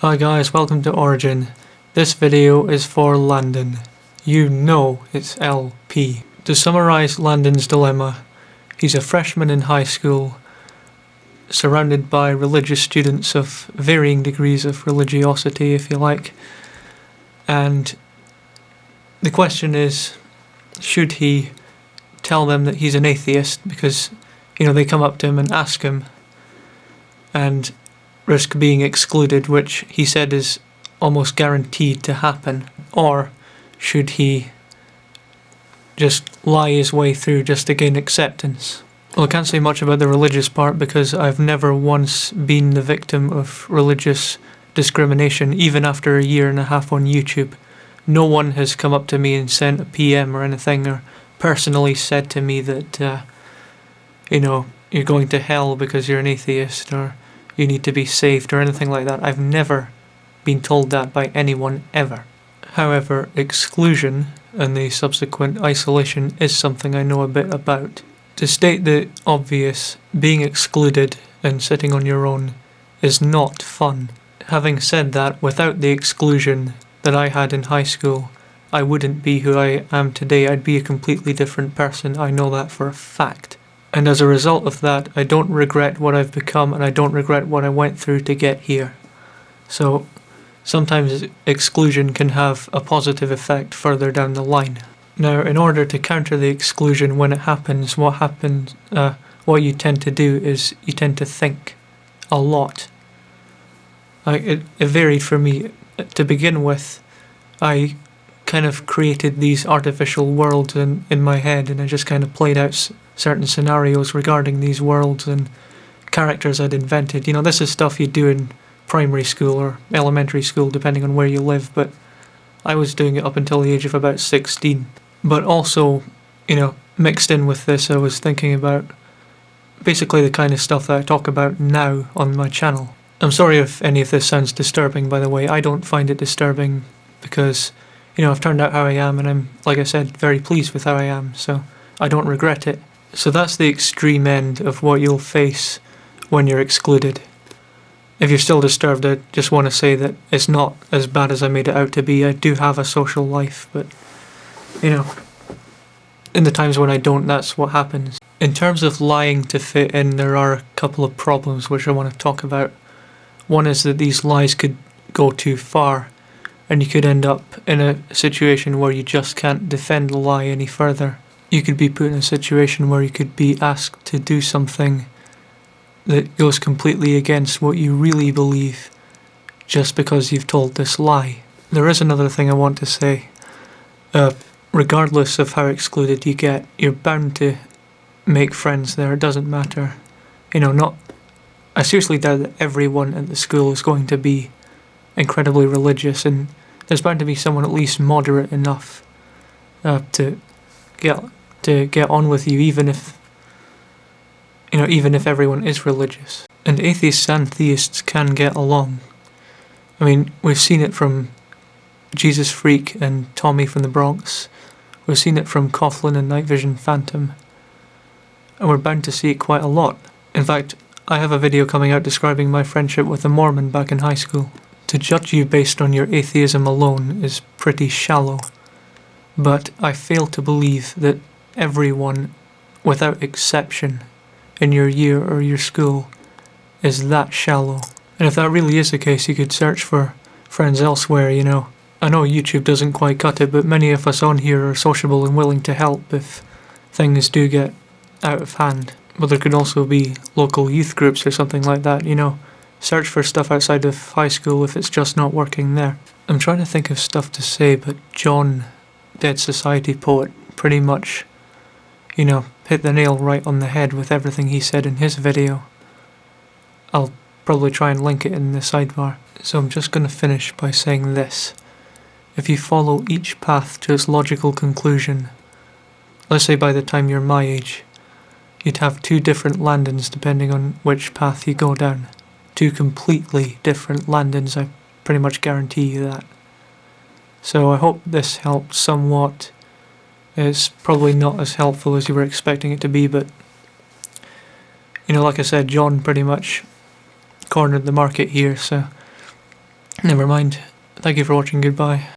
Hi guys, welcome to Origin. This video is for Landon. You know it's LP. To summarise Landon's dilemma, he's a freshman in high school, surrounded by religious students of varying degrees of religiosity, if you like. And the question is, should he tell them that he's an atheist because, they come up to him and ask him, and risk being excluded, which he said is almost guaranteed to happen? Or should he just lie his way through just to gain acceptance? Well, I can't say much about the religious part because I've never once been the victim of religious discrimination, even after a year and a half on YouTube. No one has come up to me and sent a PM or anything, or personally said to me that, you're going to hell because you're an atheist, or you need to be saved, or anything like that. I've never been told that by anyone ever. However, exclusion and the subsequent isolation is something I know a bit about. To state the obvious, being excluded and sitting on your own is not fun. Having said that, without the exclusion that I had in high school, I wouldn't be who I am today. I'd be a completely different person. I know that for a fact. And as a result of that, I don't regret what I've become, and I don't regret what I went through to get here. So sometimes exclusion can have a positive effect further down the line. Now, in order to counter the exclusion when it happens, what you tend to do is you tend to think a lot. It varied for me. To begin with, I kind of created these artificial worlds in my head, and I just kind of played out certain scenarios regarding these worlds and characters I'd invented. This is stuff you do in primary school or elementary school, depending on where you live, but I was doing it up until the age of about 16. But also, mixed in with this, I was thinking about basically the kind of stuff that I talk about now on my channel. I'm sorry if any of this sounds disturbing, by the way. I don't find it disturbing because, I've turned out how I am, and I'm, like I said, very pleased with how I am, so I don't regret it. So that's the extreme end of what you'll face when you're excluded. If you're still disturbed, I just want to say that it's not as bad as I made it out to be. I do have a social life, but, in the times when I don't, that's what happens. In terms of lying to fit in, there are a couple of problems which I want to talk about. One is that these lies could go too far, and you could end up in a situation where you just can't defend the lie any further. You could be put in a situation where you could be asked to do something that goes completely against what you really believe just because you've told this lie. There is another thing I want to say. Regardless of how excluded you get, you're bound to make friends there. It doesn't matter. I seriously doubt that everyone at the school is going to be incredibly religious, and there's bound to be someone at least moderate enough to get on with you, even if everyone is religious. And atheists and theists can get along. We've seen it from Jesus Freak and Tommy from the Bronx. We've seen it from Coughlin and Night Vision Phantom. And we're bound to see it quite a lot. In fact, I have a video coming out describing my friendship with a Mormon back in high school. To judge you based on your atheism alone is pretty shallow. But I fail to believe that everyone, without exception, in your year or your school is that shallow. And if that really is the case, you could search for friends elsewhere, I know YouTube doesn't quite cut it, but many of us on here are sociable and willing to help if things do get out of hand. But there could also be local youth groups or something like that, Search for stuff outside of high school if it's just not working there. I'm trying to think of stuff to say, but John, DeadSocietyPoet, pretty much, hit the nail right on the head with everything he said in his video. I'll probably try and link it in the sidebar. So I'm just going to finish by saying this. If you follow each path to its logical conclusion, let's say by the time you're my age, you'd have two different Landons depending on which path you go down. Two completely different Landons, I pretty much guarantee you that. So I hope this helped somewhat. It's probably not as helpful as you were expecting it to be, but like I said, John pretty much cornered the market here, so Never mind. Thank you for watching, goodbye.